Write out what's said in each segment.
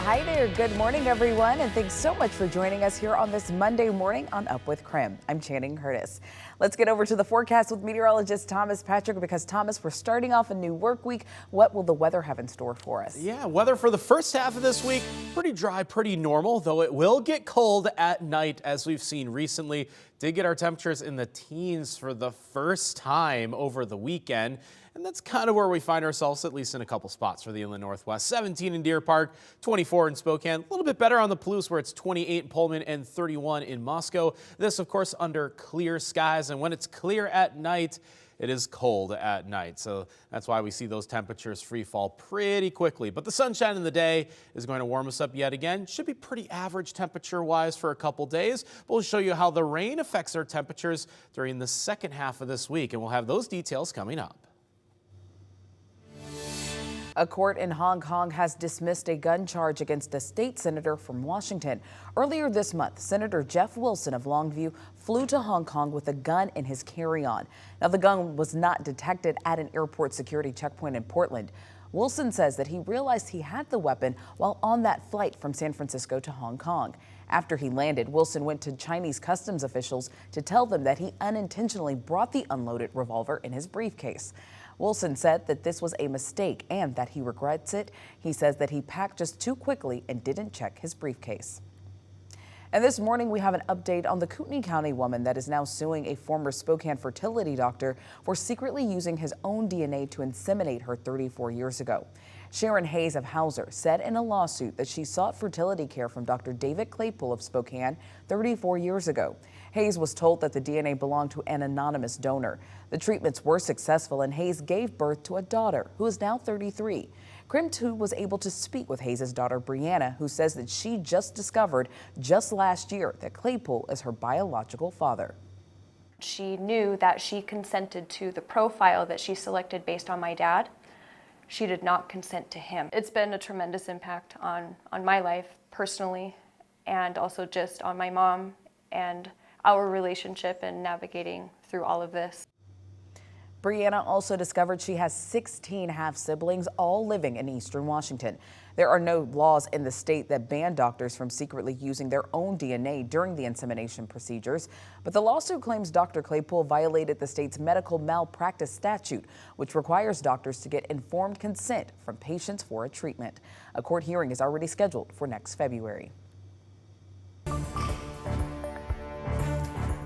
Hi there, good morning everyone, and thanks so much for joining us here on this Monday morning on Up with KREM. I'm Channing Curtis. Let's get over to the forecast with meteorologist Thomas Patrick, because Thomas, we're starting off a new work week. What will the weather have in store for us? Yeah, weather for the first half of this week, pretty dry, pretty normal, though it will get cold at night as we've seen recently. Did get our temperatures in the teens for the first time over the weekend. And that's kind of where we find ourselves, at least in a couple spots for the inland Northwest. 17 in Deer Park, 24 in Spokane, a little bit better on the Palouse where it's 28 in Pullman and 31 in Moscow. This, of course, under clear skies. And when it's clear at night, it is cold at night. So that's why we see those temperatures free fall pretty quickly. But the sunshine in the day is going to warm us up yet again. Should be pretty average temperature wise for a couple days. We'll show you how the rain affects our temperatures during the second half of this week. And we'll have those details coming up. A court in Hong Kong has dismissed a gun charge against a state senator from Washington. Earlier this month, Senator Jeff Wilson of Longview flew to Hong Kong with a gun in his carry-on. Now, the gun was not detected at an airport security checkpoint in Portland. Wilson says that he realized he had the weapon while on that flight from San Francisco to Hong Kong. After he landed, Wilson went to Chinese customs officials to tell them that he unintentionally brought the unloaded revolver in his briefcase. Wilson said that this was a mistake and that he regrets it. He says that he packed just too quickly and didn't check his briefcase. And this morning, we have an update on the Kootenai County woman that is now suing a former Spokane fertility doctor for secretly using his own DNA to inseminate her 34 years ago. Sharon Hayes of Hauser said in a lawsuit that she sought fertility care from Dr. David Claypool of Spokane 34 years ago. Hayes was told that the DNA belonged to an anonymous donor. The treatments were successful, and Hayes gave birth to a daughter who is now 33. KREM 2 was able to speak with Hayes' daughter, Brianna, who says that she just discovered just last year that Claypool is her biological father. She knew that she consented to the profile that she selected based on my dad. She did not consent to him. It's been a tremendous impact on my life personally, and also just on my mom and our relationship and navigating through all of this. Brianna also discovered she has 16 half-siblings, all living in eastern Washington. There are no laws in the state that ban doctors from secretly using their own DNA during the insemination procedures, but the lawsuit claims Dr. Claypool violated the state's medical malpractice statute, which requires doctors to get informed consent from patients for a treatment. A court hearing is already scheduled for next February.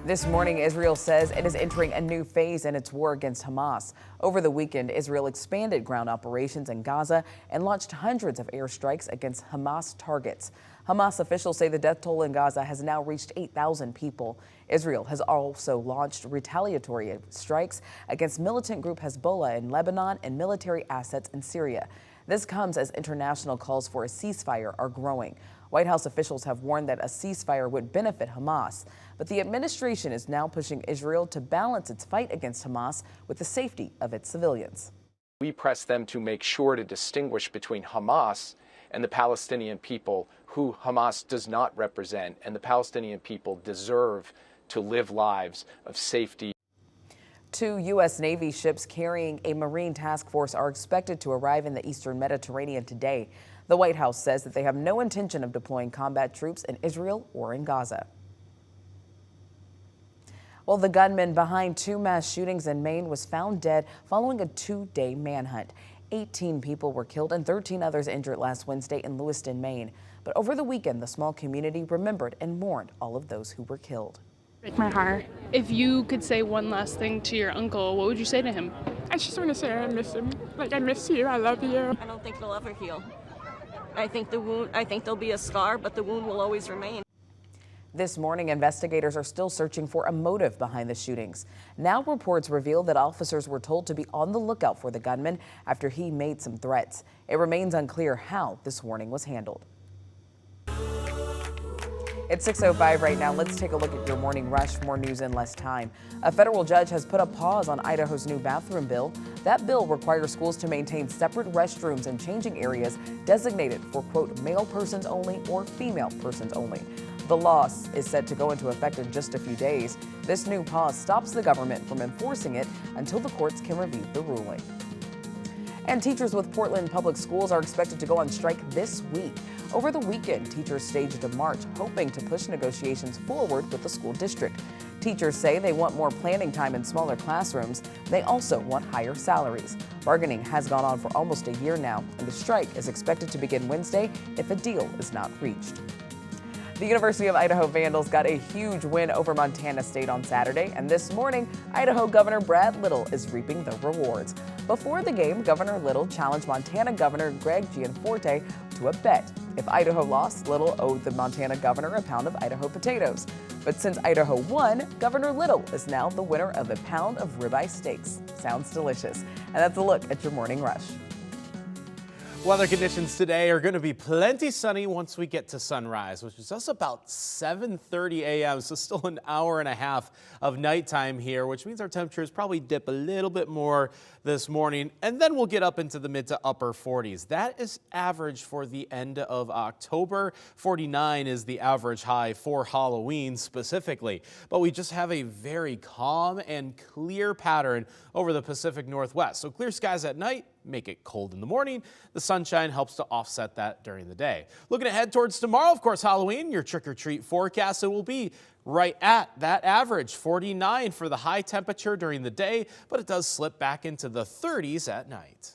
This morning, Israel says it is entering a new phase in its war against Hamas. Over the weekend, Israel expanded ground operations in Gaza and launched hundreds of airstrikes against Hamas targets. Hamas officials say the death toll in Gaza has now reached 8,000 people. Israel has also launched retaliatory strikes against militant group Hezbollah in Lebanon and military assets in Syria. This comes as international calls for a ceasefire are growing. White House officials have warned that a ceasefire would benefit Hamas, but the administration is now pushing Israel to balance its fight against Hamas with the safety of its civilians. We press them to make sure to distinguish between Hamas and the Palestinian people, who Hamas does not represent, and the Palestinian people deserve to live lives of safety. 2 U.S. Navy ships carrying a Marine task force are expected to arrive in the eastern Mediterranean today. The White House says that they have no intention of deploying combat troops in Israel or in Gaza. Well, the gunman behind 2 mass shootings in Maine was found dead following a 2-day manhunt. 18 people were killed and 13 others injured last Wednesday in Lewiston, Maine. But over the weekend, the small community remembered and mourned all of those who were killed. Break my heart. If you could say one last thing to your uncle, what would you say to him? I just want to say I miss him. Like, I miss you. I love you. I don't think it'll ever heal. I think there'll be a scar, but the wound will always remain. This morning, investigators are still searching for a motive behind the shootings. Now reports reveal that officers were told to be on the lookout for the gunman after he made some threats. It remains unclear how this warning was handled. It's 6:05 right now. Let's take a look at your morning rush. More news in less time. A federal judge has put a pause on Idaho's new bathroom bill. That bill requires schools to maintain separate restrooms and changing areas designated for, quote, male persons only or female persons only. The law is set to go into effect in just a few days. This new pause stops the government from enforcing it until the courts can review the ruling. And teachers with Portland Public Schools are expected to go on strike this week. Over the weekend, teachers staged a march hoping to push negotiations forward with the school district. Teachers say they want more planning time in smaller classrooms. They also want higher salaries. Bargaining has gone on for almost a year now, and the strike is expected to begin Wednesday if a deal is not reached. The University of Idaho Vandals got a huge win over Montana State on Saturday, and this morning, Idaho Governor Brad Little is reaping the rewards. Before the game, Governor Little challenged Montana Governor Greg Gianforte to a bet. If Idaho lost, Little owed the Montana governor a pound of Idaho potatoes. But since Idaho won, Governor Little is now the winner of a pound of ribeye steaks. Sounds delicious. And that's a look at your morning rush. Weather conditions today are going to be plenty sunny once we get to sunrise, which is just about 7:30 a.m., so still an hour and a half of nighttime here, which means our temperatures probably dip a little bit more this morning, and then we'll get up into the mid to upper 40s. That is average for the end of October. 49 is the average high for Halloween specifically, but we just have a very calm and clear pattern over the Pacific Northwest. So clear skies at night make it cold in the morning. The sunshine helps to offset that during the day. Looking ahead towards tomorrow, of course, Halloween, your trick-or-treat forecast, it will be right at that average, 49 for the high temperature during the day, but it does slip back into the 30s at night.